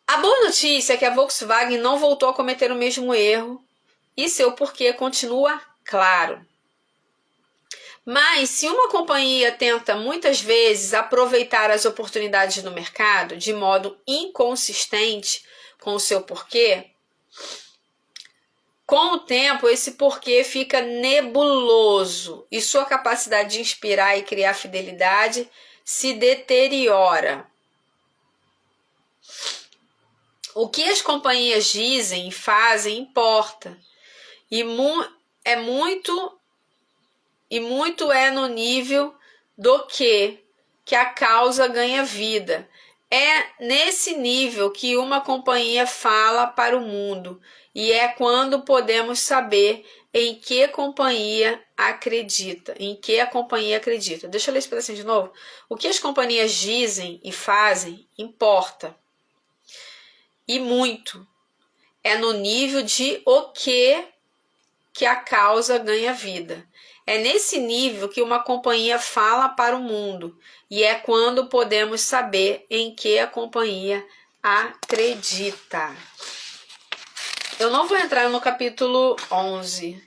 [SPEAKER 1] A boa notícia é que a Volkswagen não voltou a cometer o mesmo erro e seu porquê continua claro. Mas se uma companhia tenta muitas vezes aproveitar as oportunidades no mercado de modo inconsistente com o seu porquê, com o tempo esse porquê fica nebuloso e sua capacidade de inspirar e criar fidelidade se deteriora. O que as companhias dizem e fazem importa, e muito é no nível do que a causa ganha vida. É nesse nível que uma companhia fala para o mundo, e é quando podemos saber em que companhia acredita, Deixa eu ler esse pedacinho de novo. O que as companhias dizem e fazem importa. E muito é no nível de o que a causa ganha vida. É nesse nível que uma companhia fala para o mundo, e é quando podemos saber em que a companhia acredita. Eu não vou entrar no capítulo 11.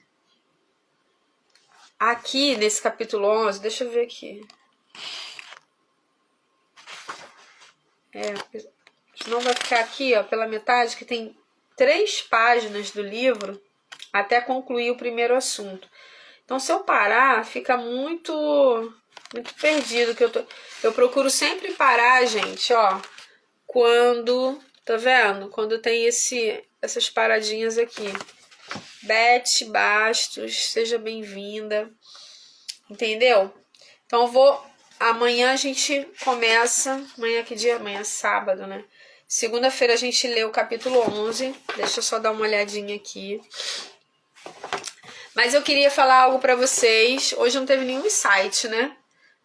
[SPEAKER 1] Aqui, nesse capítulo 11, deixa eu ver aqui. Senão vai ficar aqui, ó, pela metade, que tem 3 páginas do livro até concluir o primeiro assunto. Então, se eu parar, fica muito perdido. Eu procuro sempre parar, gente, ó, quando, tá vendo? Quando tem essas paradinhas aqui. Beth Bastos, seja bem-vinda. Entendeu? Então, amanhã a gente começa. Amanhã que dia? Amanhã é sábado, né? Segunda-feira a gente lê o capítulo 11. Deixa eu só dar uma olhadinha aqui. Mas eu queria falar algo pra vocês. Hoje não teve nenhum insight, né?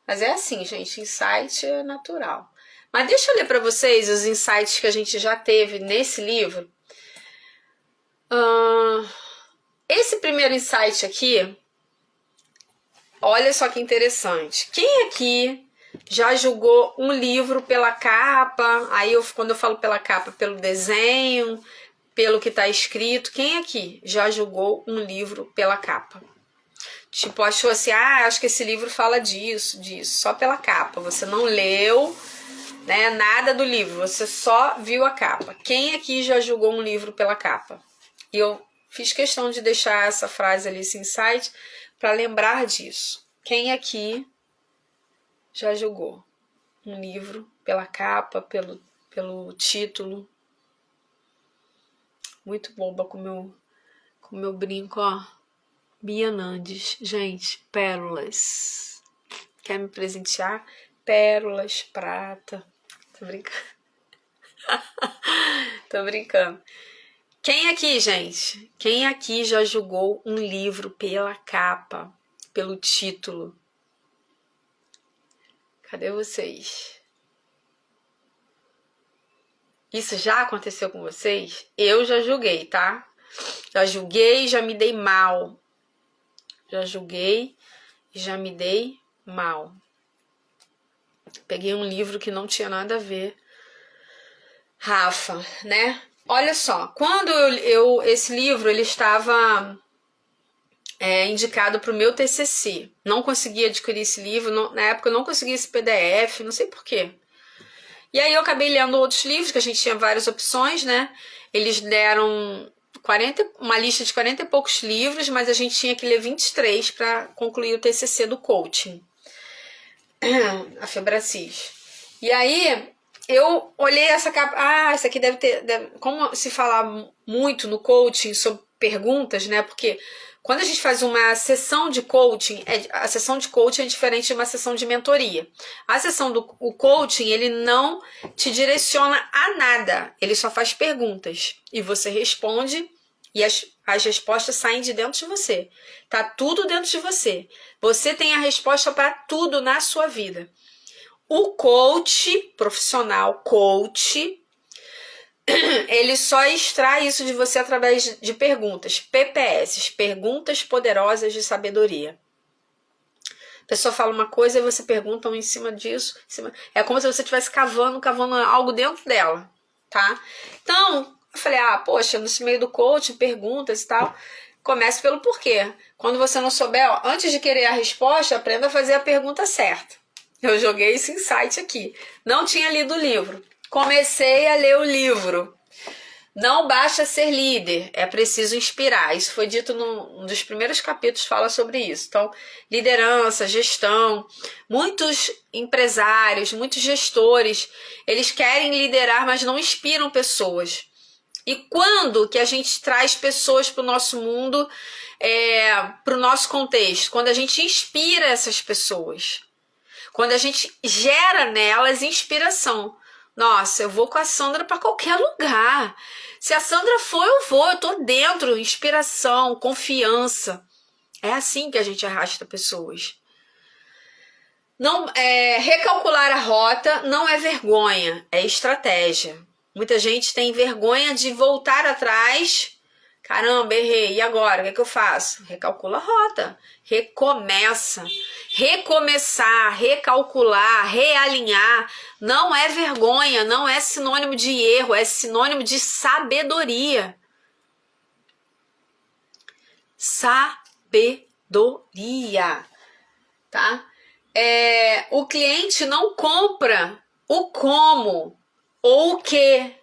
[SPEAKER 1] Mas é assim, gente. Insight é natural. Mas deixa eu ler pra vocês os insights que a gente já teve nesse livro. Esse primeiro insight aqui, olha só que interessante. Quem aqui já julgou um livro pela capa? Aí, quando eu falo pela capa, pelo desenho, pelo que está escrito. Quem aqui já julgou um livro pela capa? Tipo, achou assim, acho que esse livro fala disso, só pela capa. Você não leu, né, nada do livro, você só viu a capa. Quem aqui já julgou um livro pela capa? E eu fiz questão de deixar essa frase ali, esse insight, para lembrar disso. Quem aqui já julgou um livro pela capa, pelo título? Muito boba com meu brinco, ó. Bia Nandes. Gente, pérolas. Quer me presentear? Pérolas, prata. Tô brincando. Tô brincando. Quem aqui, gente? Quem aqui já julgou um livro pela capa, pelo título? Cadê vocês? Isso já aconteceu com vocês? Eu já julguei, tá? Já julguei, já me dei mal. Já julguei e já me dei mal. Peguei um livro que não tinha nada a ver. Rafa, né? Olha só, quando esse livro ele estava indicado para o meu TCC. Não consegui adquirir esse livro, na época eu não consegui esse PDF, não sei porquê. E aí eu acabei lendo outros livros, que a gente tinha várias opções, né? Eles deram uma lista de 40 e poucos livros, mas a gente tinha que ler 23 para concluir o TCC do coaching, a Febracis. E aí eu olhei essa capa, isso aqui como se fala muito no coaching sobre perguntas, né? Porque quando a gente faz uma sessão de coaching, a sessão de coaching é diferente de uma sessão de mentoria. A sessão do coaching, ele não te direciona a nada, ele só faz perguntas e você responde e as respostas saem de dentro de você. Tá tudo dentro de você. Você tem a resposta para tudo na sua vida. O coach, profissional coach, ele só extrai isso de você através de perguntas, PPS, perguntas poderosas de sabedoria. A pessoa fala uma coisa e você pergunta em cima disso. É como se você estivesse cavando algo dentro dela. tá? Então, eu falei, poxa, nesse meio do coaching, perguntas e tal, comece pelo porquê. Quando você não souber, antes de querer a resposta, aprenda a fazer a pergunta certa. Eu joguei esse insight aqui. Não tinha lido o livro. Comecei a ler o livro. Não basta ser líder, é preciso inspirar. Isso foi dito num dos primeiros capítulos, fala sobre isso. Então, liderança, gestão, muitos empresários, muitos gestores, eles querem liderar, mas não inspiram pessoas. E quando que a gente traz pessoas para o nosso mundo, para o nosso contexto? Quando a gente inspira essas pessoas. Quando a gente gera nelas inspiração. Nossa, eu vou com a Sandra para qualquer lugar. Se a Sandra for, eu vou. Eu tô dentro. Inspiração, confiança. É assim que a gente arrasta pessoas. Não, recalcular a rota não é vergonha, é estratégia. Muita gente tem vergonha de voltar atrás. Caramba, errei. E agora? O que é que eu faço? Recalcula a rota. Recomeça. Recomeçar, recalcular, realinhar. Não é vergonha, não é sinônimo de erro, é sinônimo de sabedoria. Sabedoria. Tá? O cliente não compra o como ou o que.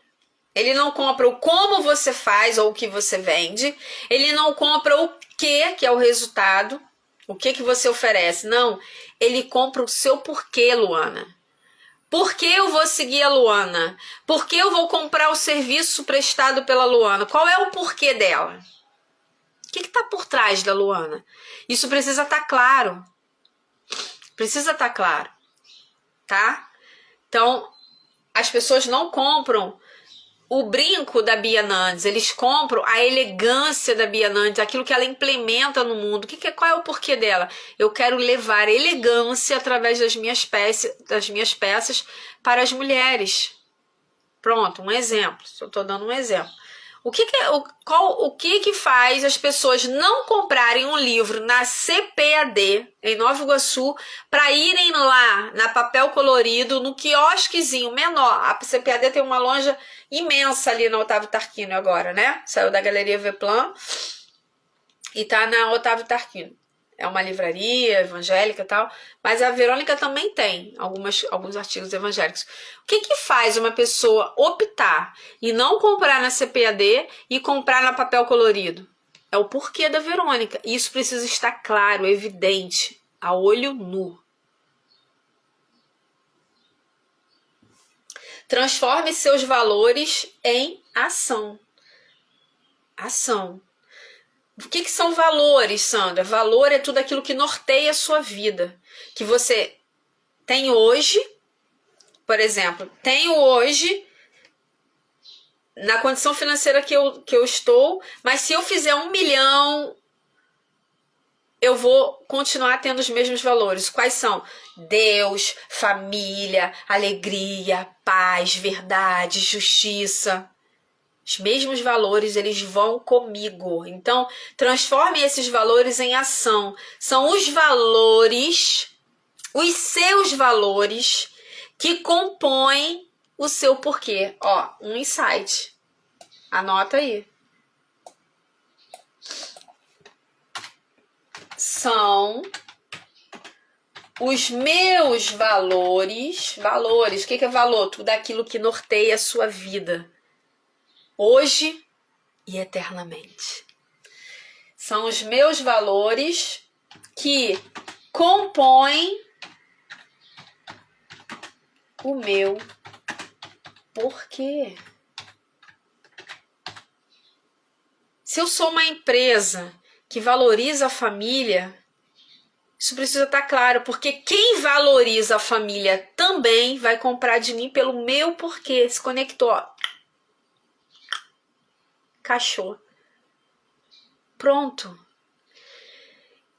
[SPEAKER 1] Ele não compra o como você faz ou o que você vende. Ele não compra o que é o resultado. O que você oferece. Não, ele compra o seu porquê, Luana. Por que eu vou seguir a Luana? Por que eu vou comprar o serviço prestado pela Luana? Qual é o porquê dela? O que está por trás da Luana? Isso precisa estar claro. Precisa estar claro. Tá? Então, as pessoas não compram o brinco da Bia Nandes, eles compram a elegância da Bia Nandes, aquilo que ela implementa no mundo. Qual é o porquê dela? Eu quero levar elegância através das minhas peças para as mulheres. Pronto, um exemplo. Eu estou dando um exemplo. O que faz as pessoas não comprarem um livro na CPAD, em Nova Iguaçu, para irem lá na Papel Colorido, no quiosquezinho menor? A CPAD tem uma loja imensa ali na Otávio Tarquínio agora, né? Saiu da Galeria Veplan e tá na Otávio Tarquínio. É uma livraria evangélica e tal, mas a Verônica também tem alguns artigos evangélicos. O que faz uma pessoa optar e não comprar na CPAD e comprar na Papel Colorido? É o porquê da Verônica. Isso precisa estar claro, evidente, a olho nu. Transforme seus valores em ação. Ação. O que são valores, Sandra? Valor é tudo aquilo que norteia a sua vida. Que você tem hoje, por exemplo, tenho hoje na condição financeira que eu estou, mas se eu fizer 1 milhão, eu vou continuar tendo os mesmos valores. Quais são? Deus, família, alegria, paz, verdade, justiça. Os mesmos valores, eles vão comigo. Então, transforme esses valores em ação. São os valores, os seus valores, que compõem o seu porquê. Ó, um insight. Anota aí. São os meus valores. Valores, o que é valor? Tudo aquilo que norteia a sua vida. Hoje e eternamente. São os meus valores que compõem o meu porquê. Se eu sou uma empresa que valoriza a família, isso precisa estar claro, porque quem valoriza a família também vai comprar de mim pelo meu porquê. Se conectou, ó. Cachorro. Pronto.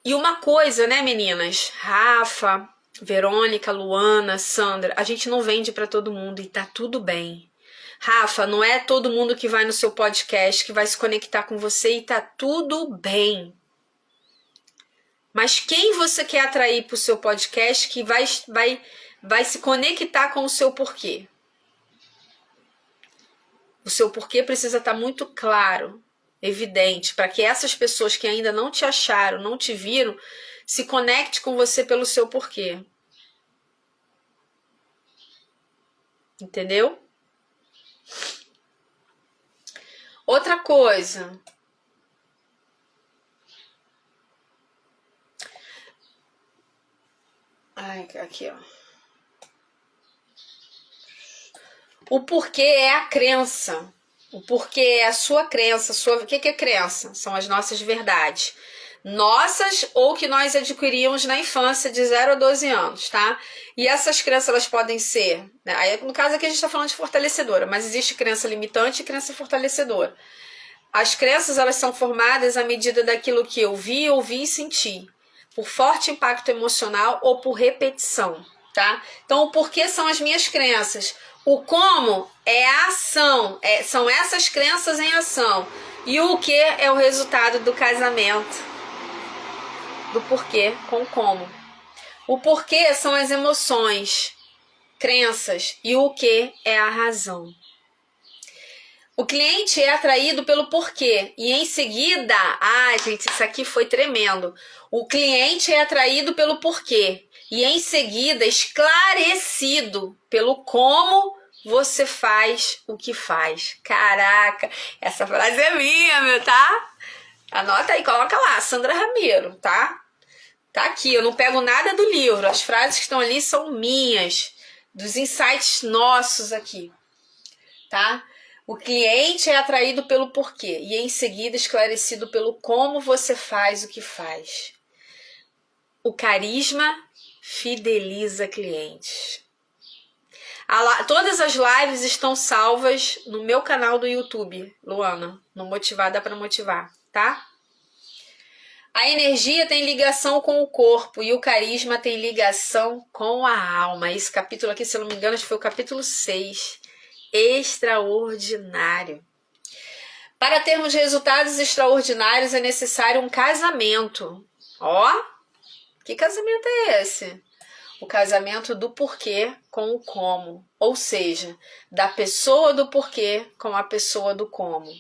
[SPEAKER 1] E uma coisa, né, meninas? Rafa, Verônica, Luana, Sandra, a gente não vende para todo mundo e tá tudo bem. Rafa, não é todo mundo que vai no seu podcast que vai se conectar com você e tá tudo bem. Mas quem você quer atrair para o seu podcast que vai se conectar com o seu porquê? O seu porquê precisa estar muito claro, evidente, para que essas pessoas que ainda não te acharam, não te viram, se conecte com você pelo seu porquê. Entendeu? Outra coisa. Ai, aqui, ó. O porquê é a crença. O porquê é a sua crença. O que é crença? São as nossas verdades. Nossas ou que nós adquirimos na infância de 0 a 12 anos, tá? E essas crenças, elas podem ser... Né? Aí, no caso aqui a gente está falando de fortalecedora, mas existe crença limitante e crença fortalecedora. As crenças, elas são formadas à medida daquilo que eu vi, ouvi e senti. Por forte impacto emocional ou por repetição, tá? Então, o porquê são as minhas crenças. O como é a ação, são essas crenças em ação. E o que é o resultado do casamento. Do porquê com o como. O porquê são as emoções, crenças, e o que é a razão. O cliente é atraído pelo porquê e em seguida, gente, isso aqui foi tremendo. O cliente é atraído pelo porquê e em seguida esclarecido pelo como você faz o que faz. Caraca, essa frase é minha, meu, tá? Anota aí, coloca lá, Sandra Ramiro, tá? Tá aqui, eu não pego nada do livro, as frases que estão ali são minhas, dos insights nossos aqui, tá? O cliente é atraído pelo porquê e em seguida esclarecido pelo como você faz o que faz. O carisma fideliza clientes. Todas as lives estão salvas no meu canal do YouTube, Luana, no Motivada para Motivar, tá? A energia tem ligação com o corpo e o carisma tem ligação com a alma. Esse capítulo aqui, se eu não me engano, acho que foi o capítulo 6. Extraordinário. Para termos resultados extraordinários é necessário um casamento. Ó, que casamento é esse? O casamento do porquê com o como. Ou seja, da pessoa do porquê com a pessoa do como.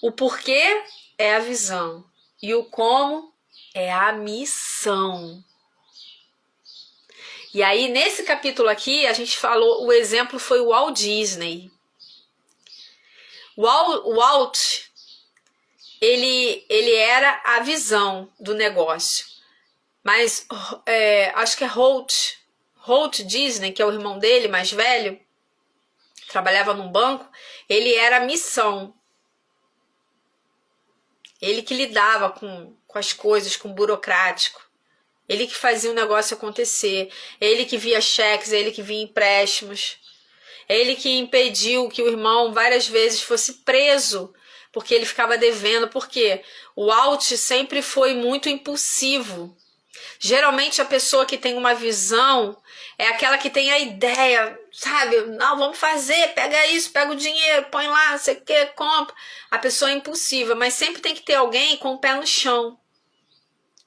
[SPEAKER 1] O porquê é a visão e o como é a missão. E aí, nesse capítulo aqui, a gente falou, o exemplo foi o Walt Disney. O Walt, ele era a visão do negócio. Mas acho que é Walt Disney, que é o irmão dele, mais velho, trabalhava num banco, ele era a missão. Ele que lidava com as coisas, com o burocrático. Ele que fazia o negócio acontecer. Ele que via cheques, ele que via empréstimos. Ele que impediu que o irmão várias vezes fosse preso, porque ele ficava devendo. Porque o Walt sempre foi muito impulsivo. Geralmente a pessoa que tem uma visão é aquela que tem a ideia, sabe? Não, vamos fazer, pega isso, pega o dinheiro, põe lá, não sei o que, compra. A pessoa é impulsiva, mas sempre tem que ter alguém com o pé no chão.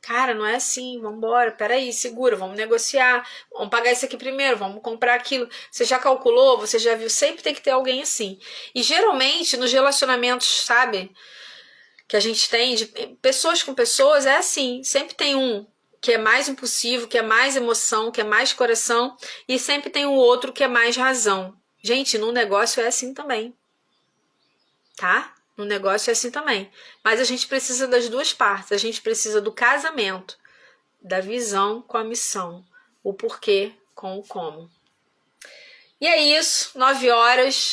[SPEAKER 1] Cara, não é assim, vamos embora, peraí, segura, vamos negociar, vamos pagar isso aqui primeiro, vamos comprar aquilo. Você já calculou, você já viu, sempre tem que ter alguém assim. E geralmente nos relacionamentos, sabe, que a gente tem, de pessoas com pessoas, é assim, sempre tem um que é mais impulsivo, que é mais emoção, que é mais coração, e sempre tem o outro que é mais razão. Gente, no negócio é assim também, tá? No negócio é assim também. Mas a gente precisa das duas partes. A gente precisa do casamento, da visão com a missão, o porquê com o como. E é isso, 9 horas.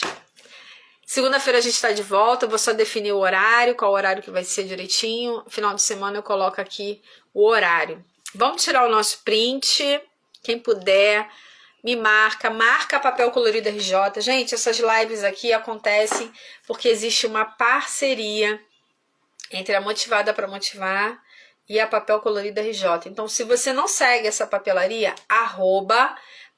[SPEAKER 1] Segunda-feira a gente está de volta. Eu vou só definir o horário, qual horário que vai ser direitinho. Final de semana eu coloco aqui o horário. Vamos tirar o nosso print. Quem puder, me marca Papel Colorido RJ. Gente, essas lives aqui acontecem porque existe uma parceria entre a Motivada para Motivar e a Papel Colorido RJ. Então, se você não segue essa papelaria,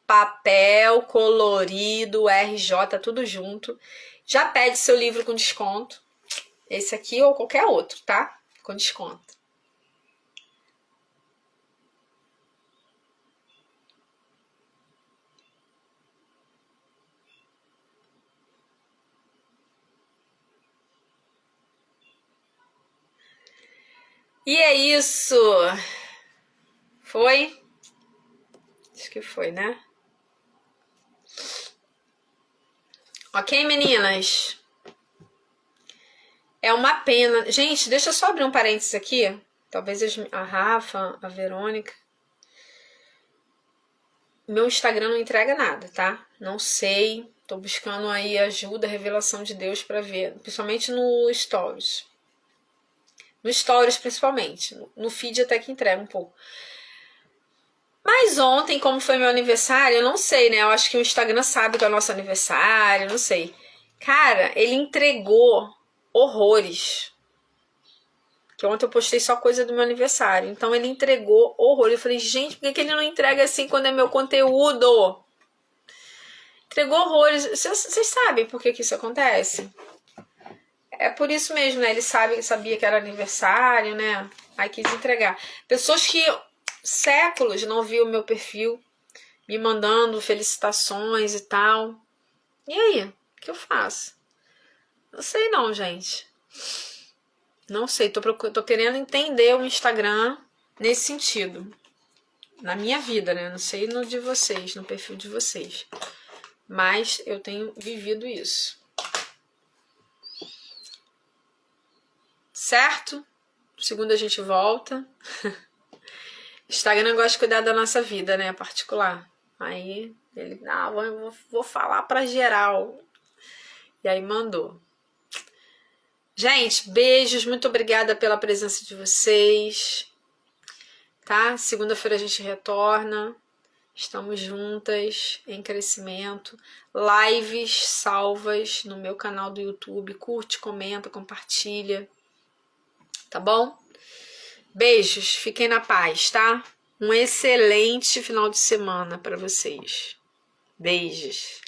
[SPEAKER 1] @Papel Colorido RJ, tudo junto. Já pede seu livro com desconto. Esse aqui ou qualquer outro, tá? Com desconto. E é isso. Foi? Acho que foi, né? Ok, meninas? É uma pena. Gente, deixa eu só abrir um parênteses aqui. Talvez a Rafa, a Verônica. Meu Instagram não entrega nada, tá? Não sei. Tô buscando aí ajuda, revelação de Deus pra ver. Principalmente no Stories. No Stories, principalmente. No feed até que entrega um pouco. Mas ontem, como foi meu aniversário, eu não sei, né? Eu acho que o Instagram sabe que é o nosso aniversário, não sei. Cara, ele entregou horrores. Que ontem eu postei só coisa do meu aniversário. Então ele entregou horror. Eu falei, gente, por que ele não entrega assim quando é meu conteúdo? Entregou horrores. Vocês sabem por que isso acontece? É por isso mesmo, né? Ele sabia que era aniversário, né? Aí quis entregar. Pessoas que séculos não viu o meu perfil, me mandando felicitações e tal. E aí? O que eu faço? Não sei não, gente. Não sei, tô querendo entender o Instagram nesse sentido. Na minha vida, né? Não sei no de vocês, no perfil de vocês. Mas eu tenho vivido isso. Certo? Segunda a gente volta. Instagram gosta de cuidar da nossa vida, né? Particular. Aí ele, vou falar pra geral. E aí mandou. Gente, beijos, muito obrigada pela presença de vocês, tá? Segunda-feira a gente retorna, estamos juntas em crescimento, lives salvas no meu canal do YouTube, curte, comenta, compartilha, tá bom? Beijos, fiquem na paz, tá? Um excelente final de semana para vocês. Beijos.